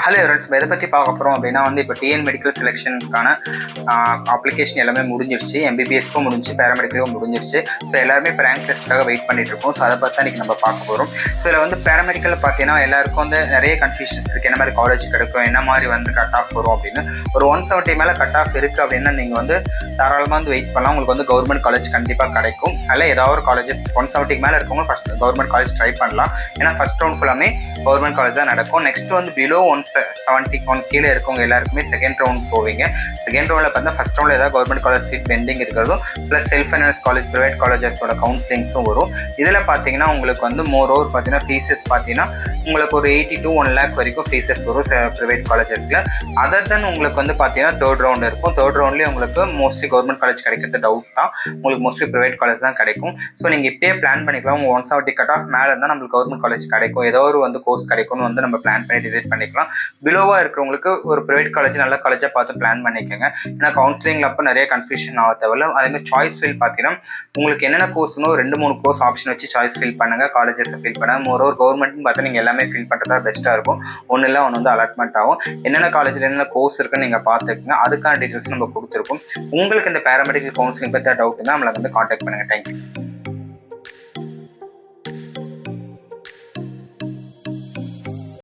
Hello எவரன்ஸ், எதை பற்றி பார்க்க போகிறோம் அப்படின்னா இப்போ டிஎன் மெடிக்கல் செலெக்ஷனுக்கான அப்ளிகேஷன் எல்லாமே முடிஞ்சிருச்சு. எம்பிபிஎஸ்க்கும் முடிஞ்சு, பேராமெடிக்கலும் முடிஞ்சிருச்சு. ஸோ எல்லாருமே இப்போ ரேங்க் டெஸ்ட்டாக வெயிட் பண்ணிட்டு இருக்கோம். ஸோ அதை பற்றி தான் இன்றைக்கி நம்ம பார்க்க போகிறோம். ஸோ இதில் பேராமெடிக்கல் பார்த்தீங்கன்னா எல்லாருக்கும் நிறைய கன்ஃபியூஷன்ஸ் இருக்குது. என்ன மாதிரி காலேஜ் கிடைக்கும், என்ன மாதிரி கட் ஆஃப் வரும் அப்படின்னு. ஒரு 170 மேலே கட் ஆஃப் இருக்குது அப்படின்னா நீங்கள் தாராளமாக வெயிட் பண்ணலாம். உங்களுக்கு கவர்மெண்ட் காலேஜ் கண்டிப்பாக கிடைக்கும். அதில் ஏதாவது ஒரு காலேஜஸ் 170 மேலே இருக்கவங்க ஃபஸ்ட் கவர்மெண்ட் காலேஜ் ட்ரை பண்ணலாம். ஏன்னா ஃபஸ்ட் ரவுண்ட் ஃபுல்லாமே கவர்மெண்ட் காலேஜ் தான் நடக்கும். நெக்ஸ்ட் பிலோ 170 கீழே இருக்கவங்க எல்லாருக்குமே செகண்ட் ரவுண்ட் போவீங்க. செகண்ட் ரவுண்டில் பார்த்தா ஃபஸ்ட் ரவுண்டில் ஏதாவது கவர்மெண்ட் காலேஜ் சீட் பெண்டிங் இருக்கிறதும் plus self finance college, private காலேஜஸோட கவுன்சிலிங்ஸும் வரும். இதில் பார்த்தீங்கன்னா உங்களுக்கு மோர் ஓவர் பார்த்தீங்கன்னா ஃபீஸஸ் பார்த்தீங்கன்னா உங்களுக்கு ஒரு 80 to 1 lakh வரைக்கும் ஃபீஸஸ் வரும் ப்ரைவேட் காலேஜஸில். அதர் தென் உங்களுக்கு பார்த்தீங்கன்னா தேர்ட் ரவுண்ட் இருக்கும். தேர்ட் ரவுண்ட்லேயே உங்களுக்கு மோஸ்ட்லி கவர்மெண்ட் காலேஜ் கிடைக்கிறது டவுட் தான். உங்களுக்கு மோஸ்ட்லி ப்ரைவேட் காலேஜ் தான் கிடைக்கும். ஸோ நீங்கள் இப்பயே பிளான் பண்ணிக்கலாம். உங்கள் 170 கட் ஆஃப் மேலே இருந்தால் நம்மளுக்கு கவர்மெண்ட் காலேஜ் கிடைக்கும், ஏதோ ஒரு கோர்ஸ் கிடைக்கும்னு நம்ம பிளான் பண்ணி டிசைட் பண்ணிக்கலாம். பிலோவாக இருக்கிறவங்களுக்கு ஒரு ப்ரைவேட் காலேஜ் நல்ல காலேஜாக பார்த்து பிளான் பண்ணிக்கோங்க. ஏன்னா கவுன்சிலிங்கில் அப்போ நிறைய கன்ஃபியூஷன் ஆக தேவையில்ல. அதேமாதிரி சாய்ஸ் ஃபில் பார்த்தீங்கன்னா உங்களுக்கு என்னென்ன கோர்ஸ்னோ 2-3 கோர்ஸ் ஆப்ஷன் வச்சு சாய்ஸ் ஃபில் பண்ணுங்கள். காலேஜஸை ஃபில் பண்ணுங்கள். ஒரு கவர்மெண்ட்னு பார்த்தா நீங்கள் எல்லாமே ஃபில் பண்ணுறதா பெஸ்ட்டாக இருக்கும். ஒன்று இல்லை ஒன்று அலாட்மெண்ட் ஆகும். என்னென்ன காலேஜில் என்னென்ன கோர்ஸ் இருக்குன்னு நீங்கள் பார்த்துக்குங்க. அதுக்கான டீட்டெயில்ஸ் நம்ம கொடுத்துருக்கோம். உங்களுக்கு இந்த பேராமெடிக்கல் கவுன்சிலிங் பற்றி டவுட்னா நம்மளை காண்டாக்ட் பண்ணுங்கள். தேங்க்யூ.